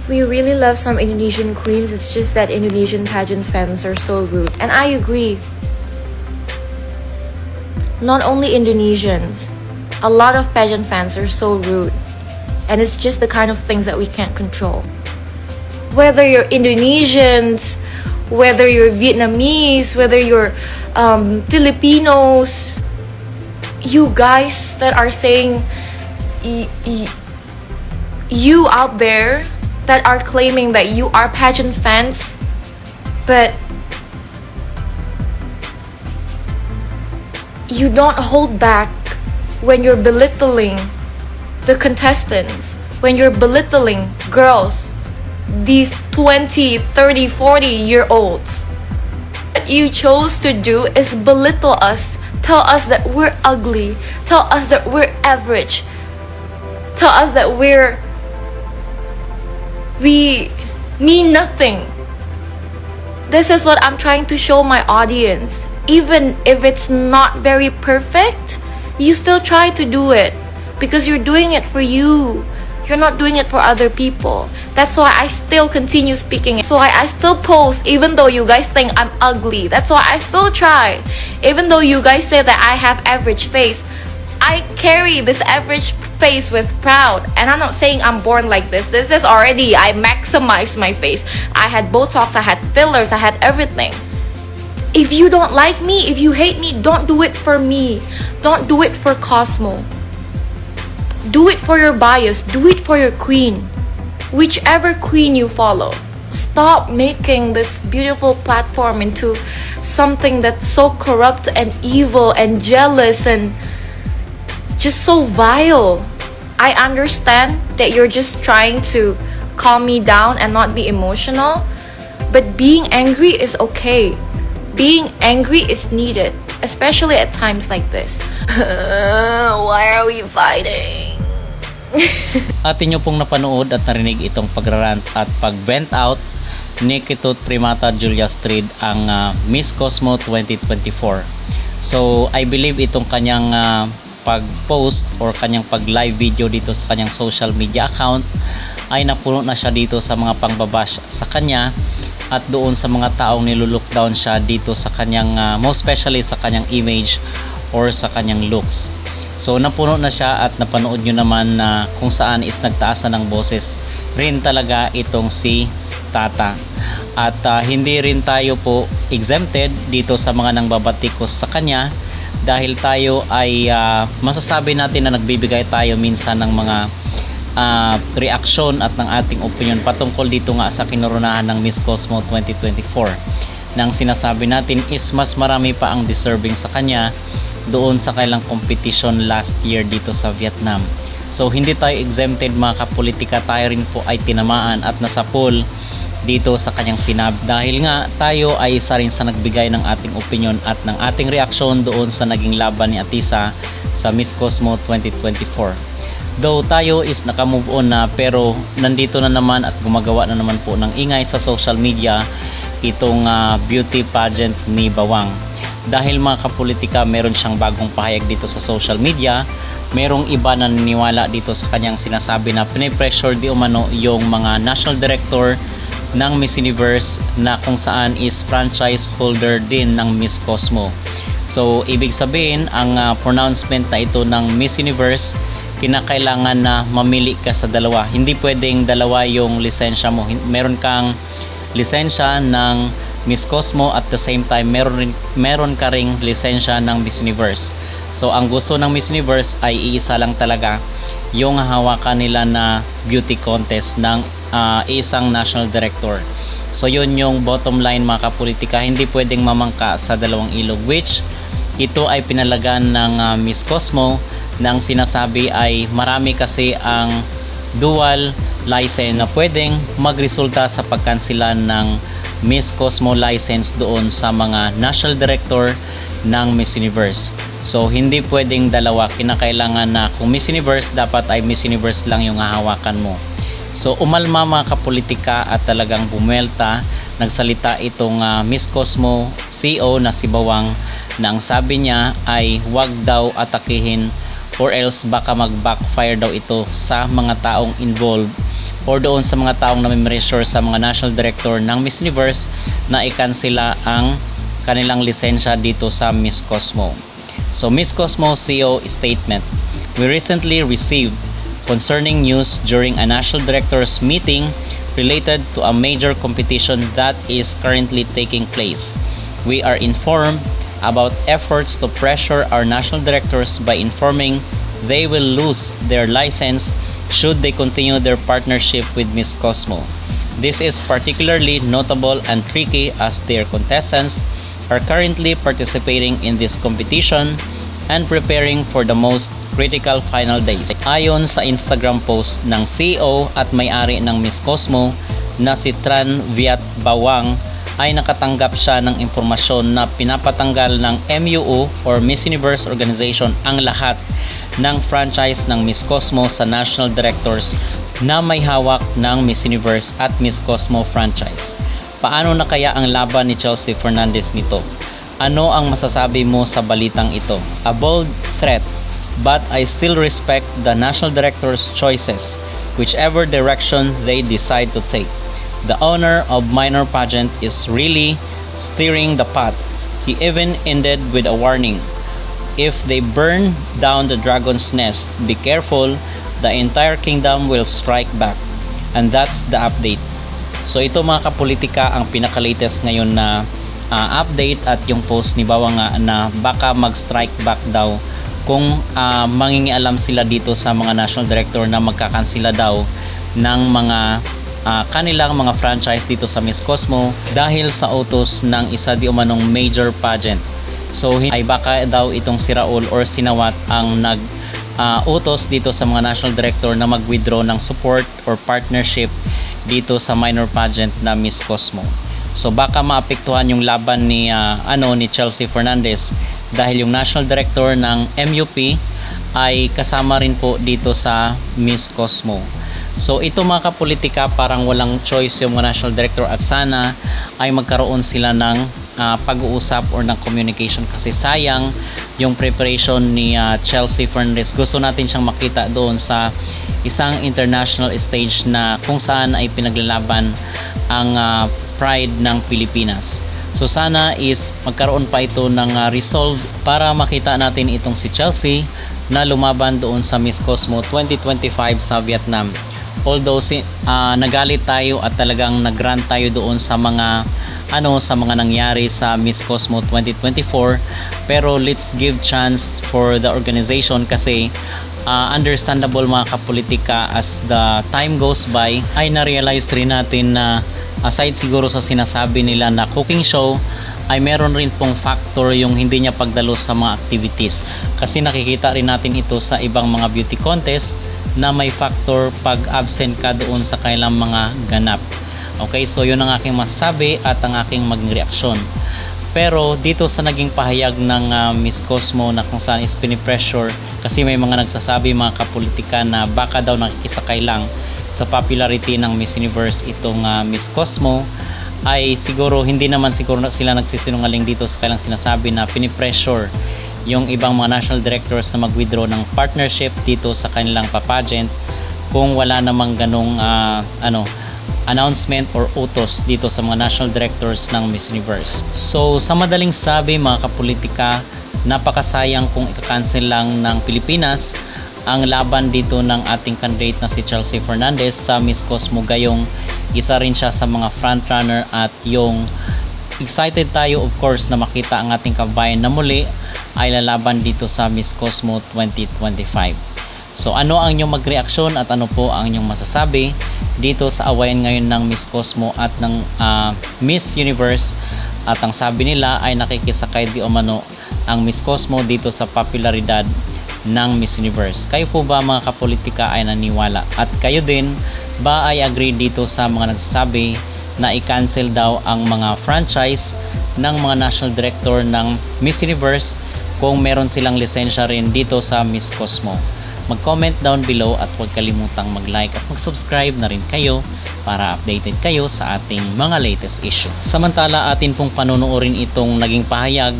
We really love some Indonesian queens. It's just that Indonesian pageant fans are so rude. And I agree. Not only Indonesians, a lot of pageant fans are so rude. And it's just the kind of things that we can't control. Whether you're Indonesians, whether you're Vietnamese, whether you're Filipinos, you guys that are saying, you out there that are claiming that you are pageant fans, but you don't hold back when you're belittling the contestants, when you're belittling girls, these 20, 30, 40-year-olds. What you chose to do is belittle us, tell us that we're ugly, tell us that we're average, tell us that we mean nothing. This is what I'm trying to show my audience. Even if it's not very perfect, you still try to do it because you're doing it for you. You're not doing it for other people. That's why I still continue speaking. That's why I still post even though you guys think I'm ugly. That's why I still try. Even though you guys say that I have average face, I carry this average face with proud. And I'm not saying I'm born like this. This is already, I maximized my face. I had Botox, I had fillers, I had everything. If you don't like me, if you hate me, don't do it for me. Don't do it for Cosmo. Do it for your bias. Do it for your queen. Whichever queen you follow. Stop making this beautiful platform into something that's so corrupt and evil and jealous and just so vile. I understand that you're just trying to calm me down and not be emotional, but being angry is okay. Being angry is needed, especially at times like this. Why are we fighting? Atin nyo pong napanood at narinig itong pagrarant at pag-vent out ni Ketut Primata Julia Street ang Miss Cosmo 2024. So I believe itong kanyang pag-post or kanyang pag-live video dito sa kanyang social media account ay napuno na siya dito sa mga pangbabash sa kanya at doon sa mga taong nilulook down siya dito sa kanyang most especially sa kanyang image or sa kanyang looks. So napuno na siya at napanood nyo naman na kung saan is nagtaasan ng boses rin talaga itong si Tata. At hindi rin tayo po exempted dito sa mga nangbabatikos sa kanya dahil tayo ay masasabi natin na nagbibigay tayo minsan ng mga reaksyon at ng ating opinion patungkol dito nga sa kinurunahan ng Miss Cosmo 2024. Nang sinasabi natin is mas marami pa ang deserving sa kanya doon sa kailang competition last year dito sa Vietnam. So hindi tayo exempted mga kapolitika, tayo rin po ay tinamaan at nasa pool dito sa kanyang sinabi dahil nga tayo ay isa rin sa nagbigay ng ating opinion at ng ating reaksyon doon sa naging laban ni Atisa sa Miss Cosmo 2024. Though tayo is nakamove on na pero nandito na naman at gumagawa na naman po ng ingay sa social media itong beauty pageant ni Bawang. Dahil mga kapolitika meron siyang bagong pahayag dito sa social media, merong iba na naniniwala dito sa kanyang sinasabi na pinipressure di umano yung mga national director ng Miss Universe na kung saan is franchise holder din ng Miss Cosmo. So ibig sabihin ang pronouncement na ito ng Miss Universe, kinakailangan na mamili ka sa dalawa. Hindi pwedeng dalawa yung lisensya mo. Meron kang lisensya ng Miss Cosmo at the same time meron ka ring lisensya ng Miss Universe. So ang gusto ng Miss Universe ay iisa lang talaga yung hahawakan nila na beauty contest ng isang national director. So yun yung bottom line mga kapolitika, hindi pwedeng mamangka sa dalawang ilog, which ito ay pinalagan ng Miss Cosmo nang sinasabi ay marami kasi ang dual license na pwedeng magresulta sa pagkansilan ng Miss Cosmo license doon sa mga national director ng Miss Universe. So hindi pwedeng dalawa, kinakailangan na kung Miss Universe dapat ay Miss Universe lang yung hahawakan mo. So umalma mga kapolitika at talagang bumuelta, nagsalita itong Miss Cosmo CEO na si Bawang na ang sabi niya ay wag daw atakihin or else baka mag-backfire daw ito sa mga taong involved or doon sa mga taong nami-pressure sa mga national director ng Miss Universe na i-cancela ang kanilang lisensya dito sa Miss Cosmo. So Miss Cosmo CEO statement: we recently received concerning news during a national directors meeting related to a major competition that is currently taking place. We are informed about efforts to pressure our national directors by informing they will lose their license should they continue their partnership with Miss Cosmo. This is particularly notable and tricky as their contestants are currently participating in this competition and preparing for the most critical final days. Ayon sa Instagram post ng CEO at may-ari ng Miss Cosmo na si Tran Viat Bawang, ay nakatanggap siya ng impormasyon na pinapatanggal ng MUO or Miss Universe Organization ang lahat ng franchise ng Miss Cosmo sa national directors na may hawak ng Miss Universe at Miss Cosmo franchise. Paano na kaya ang laban ni Chelsea Fernandez nito? Ano ang masasabi mo sa balitang ito? A bold threat, but I still respect the national directors' choices, whichever direction they decide to take. The owner of minor pageant is really steering the pot. He even ended with a warning. If they burn down the dragon's nest, be careful, the entire kingdom will strike back. And that's the update. So ito mga kapolitika ang pinaka-latest ngayon na update at yung post ni Bawang nga na baka mag-strike back daw kung mangingialam sila dito sa mga national director na magkakansela daw ng mga kanilang mga franchise dito sa Miss Cosmo dahil sa utos ng isa diumanong major pageant. So ay baka daw itong si Raul or Sinawat ang utos dito sa mga national director na mag-withdraw ng support or partnership dito sa minor pageant na Miss Cosmo. So baka maapektuhan yung laban ni ni Chelsea Fernandez dahil yung national director ng MUP ay kasama rin po dito sa Miss Cosmo. So ito mga kapolitika, parang walang choice yung mga national director at sana ay magkaroon sila ng pag-uusap or ng communication kasi sayang yung preparation ni Chelsea Fernandez. Gusto natin siyang makita doon sa isang international stage na kung saan ay pinaglalaban ang pride ng Pilipinas. So sana is magkaroon pa ito ng resolve para makita natin itong si Chelsea na lumaban doon sa Miss Cosmo 2025 sa Vietnam. Although nagalit tayo at talagang nagrant tayo doon sa mga sa mga nangyari sa Miss Cosmo 2024, pero let's give chance for the organization kasi understandable mga kapolitika, as the time goes by ay na-realize rin natin na aside siguro sa sinasabi nila na cooking show, ay meron rin pong factor yung hindi niya pagdalo sa mga activities. Kasi nakikita rin natin ito sa ibang mga beauty contest na may factor pag absent ka doon sa kailang mga ganap. Okay, so yun ang aking masasabi at ang aking maging reaksyon. Pero dito sa naging pahayag ng Miss Cosmo na kung saan is pinipressure kasi may mga nagsasabi mga kapolitika na baka daw nakikisakay lang sa popularity ng Miss Universe itong Miss Cosmo, ay siguro hindi naman siguro sila nagsisinungaling dito sa kailang sinasabi na pinipressure yung ibang mga national directors na mag-withdraw ng partnership dito sa kanilang pageant kung wala namang ganong announcement or utos dito sa mga national directors ng Miss Universe. So sa madaling sabi mga kapolitika, napakasayang kung ika-cancel lang ng Pilipinas ang laban dito ng ating candidate na si Chelsea Fernandez sa Miss Cosmo, gayong isa rin siya sa mga frontrunner at yung excited tayo of course na makita ang ating kabayan na muli ay lalaban dito sa Miss Cosmo 2025. So ano ang inyong magreaksyon at ano po ang inyong masasabi dito sa awayan ngayon ng Miss Cosmo at ng Miss Universe? At ang sabi nila ay nakikisakay di umano ang Miss Cosmo dito sa popularidad ng Miss Universe. Kayo po ba mga kapolitika ay naniwala? At kayo din ba ay agree dito sa mga nagsasabi na i-cancel daw ang mga franchise ng mga national director ng Miss Universe kung meron silang lisensya rin dito sa Miss Cosmo? Mag-comment down below at huwag kalimutang mag-like at mag-subscribe na rin kayo para updated kayo sa ating mga latest issue. Samantala, atin pong panunuorin itong naging pahayag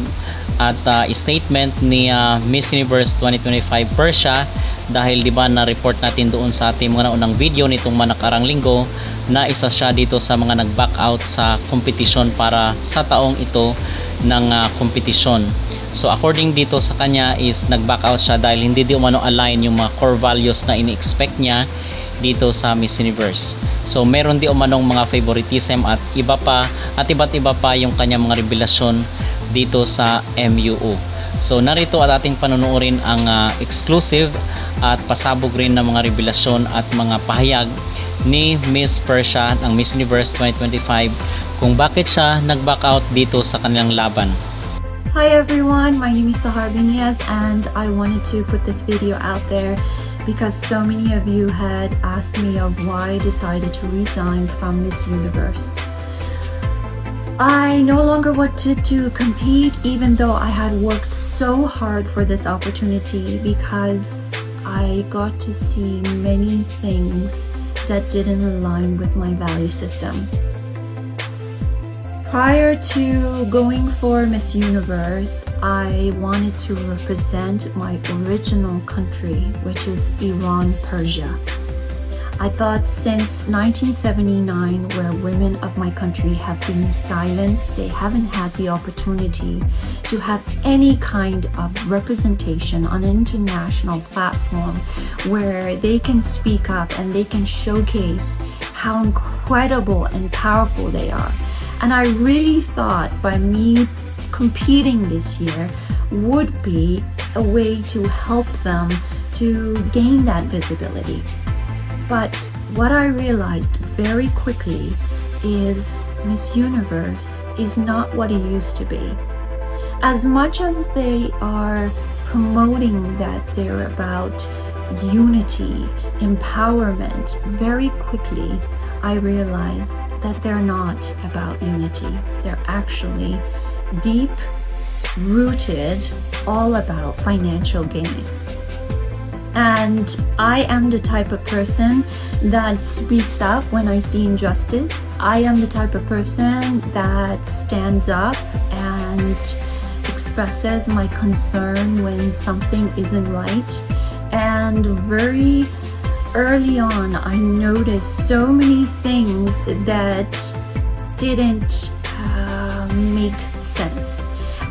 at statement ni Miss Universe 2025 Persia dahil di ba na-report natin doon sa ating mga unang video nitong manakarang linggo na isa siya dito sa mga nag-back out sa kompetisyon para sa taong ito ng kompetisyon. So according dito sa kanya is nag-back out siya dahil hindi di umano align yung mga core values na ini-expect niya dito sa Miss Universe. So meron di umanong mga favoritism at iba't iba pa yung kanyang mga revelasyon dito sa MUO. So narito at ating panunuorin ang exclusive at pasabog rin ng mga revelasyon at mga pahayag ni Miss Persia ng Miss Universe 2025 kung bakit siya nag-back out dito sa kanilang laban. Hi everyone, my name is Sahar Binias and I wanted to put this video out there because so many of you had asked me of why I decided to resign from Miss Universe. I no longer wanted to compete even though I had worked so hard for this opportunity because I got to see many things that didn't align with my value system. Prior to going for Miss Universe, I wanted to represent my original country, which is Iran, Persia. I thought since 1979, where women of my country have been silenced, they haven't had the opportunity to have any kind of representation on an international platform where they can speak up and they can showcase how incredible and powerful they are. And I really thought by me competing this year would be a way to help them to gain that visibility. But what I realized very quickly is Miss Universe is not what it used to be. As much as they are promoting that they're about unity, empowerment, very quickly I realized that they're not about unity. They're actually deep rooted all about financial gain. And I am the type of person that speaks up when I see injustice. I am the type of person that stands up and expresses my concern when something isn't right. And very early on, I noticed so many things that didn't make sense.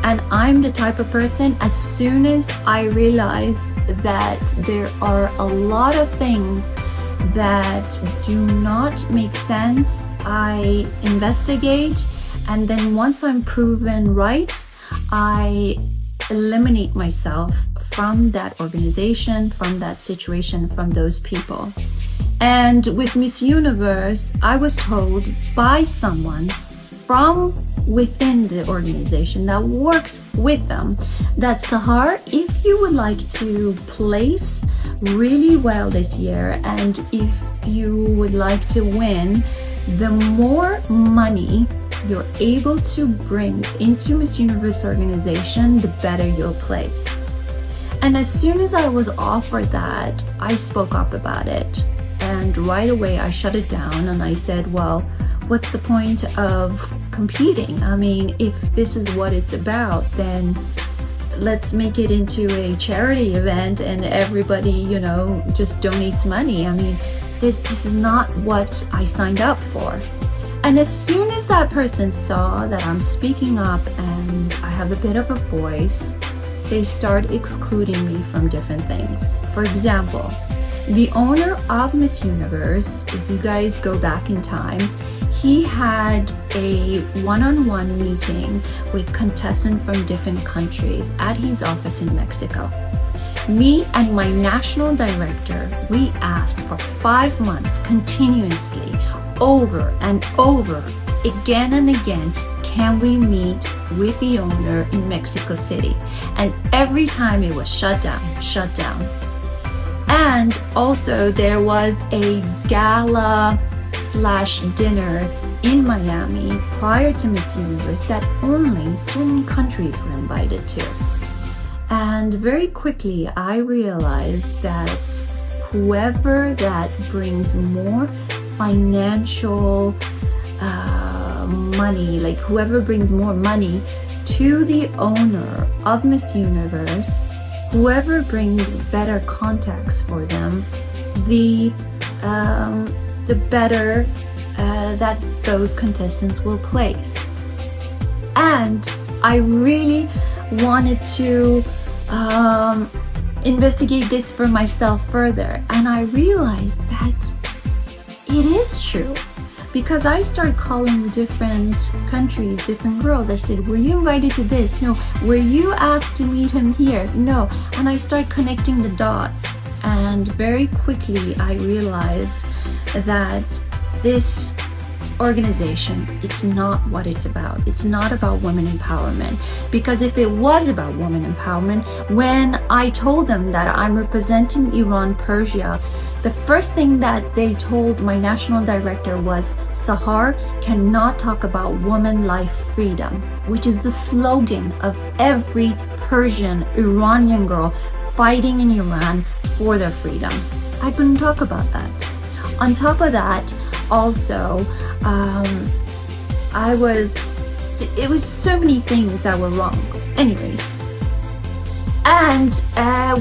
And I'm the type of person, as soon as I realize that there are a lot of things that do not make sense, I investigate, and then once I'm proven right, I eliminate myself from that organization, from that situation, from those people. And with Miss Universe, I was told by someone from within the organization that works with them that Sahar, if you would like to place really well this year and if you would like to win, the more money you're able to bring into Miss Universe organization, the better you'll place. And as soon as I was offered that, I spoke up about it. And right away I shut it down and I said, well, what's the point of competing? I mean, if this is what it's about, then let's make it into a charity event and everybody, just donates money. I mean, this is not what I signed up for. And as soon as that person saw that I'm speaking up and I have a bit of a voice, they start excluding me from different things. For example, the owner of Miss Universe, if you guys go back in time, he had a one-on-one meeting with contestants from different countries at his office in Mexico. Me and my national director, we asked for 5 months continuously, over and over, again and again, can we meet with the owner in Mexico City? And every time it was shut down. And also there was a gala / dinner in Miami prior to Miss Universe that only certain countries were invited to. And very quickly I realized that whoever that brings more financial money, like whoever brings more money to the owner of Miss Universe, whoever brings better context for them, the better that those contestants will place. And I really wanted to investigate this for myself further, and I realized that it is true. Because I started calling different countries, different girls. I said, were you invited to this? No. Were you asked to meet him here? No. And I started connecting the dots. And very quickly I realized that this organization, it's not what it's about. It's not about women empowerment. Because if it was about women empowerment, when I told them that I'm representing Iran, Persia, the first thing that they told my national director was, Sahar cannot talk about woman life freedom, which is the slogan of every Persian, Iranian girl fighting in Iran for their freedom. I couldn't talk about that. On top of that, also, it was so many things that were wrong. Anyways, and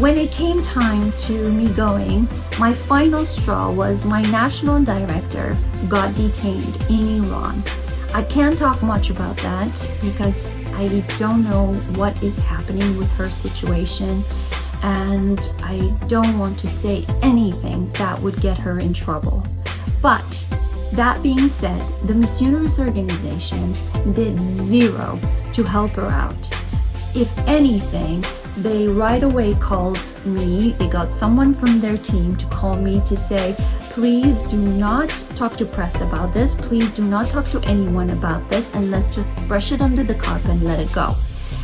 when it came time to me going, my final straw was my national director got detained in Iran. I can't talk much about that because I don't know what is happening with her situation, and I don't want to say anything that would get her in trouble. But that being said, the Miss Universe organization did zero to help her out. If anything, they right away called me. They got someone from their team to call me to say, please do not talk to press about this. Please do not talk to anyone about this, and let's just brush it under the carpet and let it go.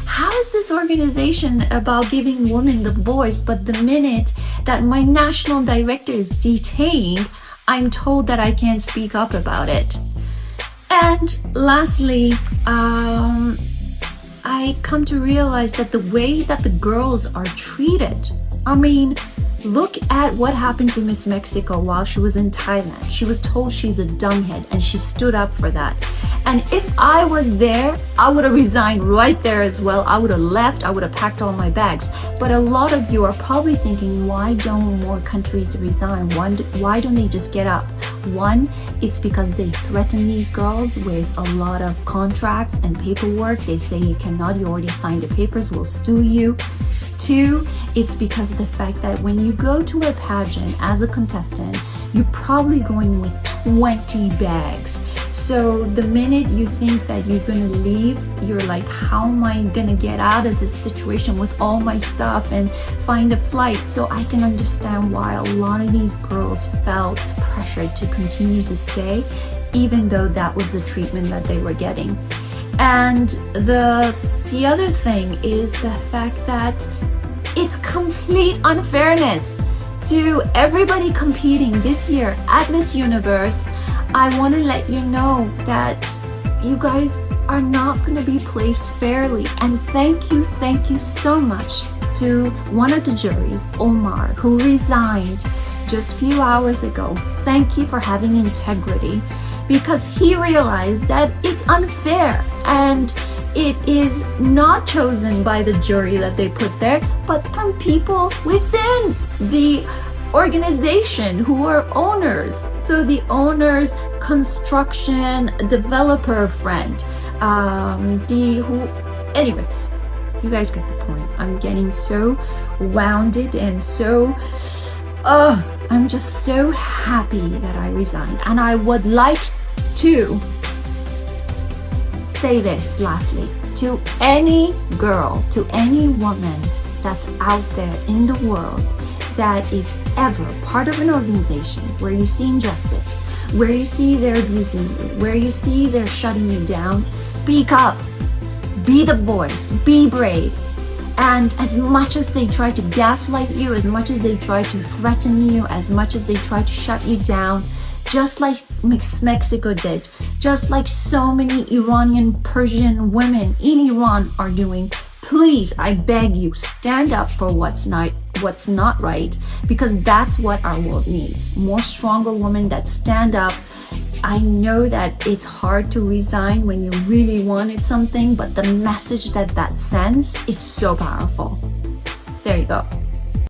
How is this organization about giving women the voice, but the minute that my national director is detained, I'm told that I can't speak up about it? And lastly, I come to realize that the way that the girls are treated, I mean, look at what happened to Miss Mexico while she was in Thailand. She was told she's a dumbhead, and she stood up for that. And if I was there, I would have resigned right there as well. I would have left. I would have packed all my bags. But a lot of you are probably thinking, why don't more countries resign? Why don't they just get up? One, it's because they threaten these girls with a lot of contracts and paperwork. They say you cannot, you already signed the papers, we'll sue you. Two, it's because of the fact that when you go to a pageant as a contestant, you're probably going with 20 bags. So the minute you think that you're gonna leave, you're like, how am I gonna get out of this situation with all my stuff and find a flight? So I can understand why a lot of these girls felt pressured to continue to stay, even though that was the treatment that they were getting. And the other thing is the fact that it's complete unfairness to everybody competing this year at Miss Universe. I want to let you know that you guys are not going to be placed fairly. And thank you so much to one of the juries, Omar, who resigned just a few hours ago. Thank you for having integrity, because he realized that it's unfair and it is not chosen by the jury that they put there, but from people within the organization who are owners. So the owner's construction developer friend, anyways, you guys get the point. I'm getting so wounded and so, I'm just so happy that I resigned. And I would like to say this lastly, to any girl, to any woman that's out there in the world that is ever part of an organization where you see injustice, where you see they're abusing you, where you see they're shutting you down, speak up, be the voice, be brave. And as much as they try to gaslight you, as much as they try to threaten you, as much as they try to shut you down, just like Miss Mexico did, just like so many Iranian, Persian women in Iran are doing, please, I beg you, stand up for what's not right, because that's what our world needs. More stronger women that stand up. I know that it's hard to resign when you really wanted something, but the message that sends, it's so powerful. There you go.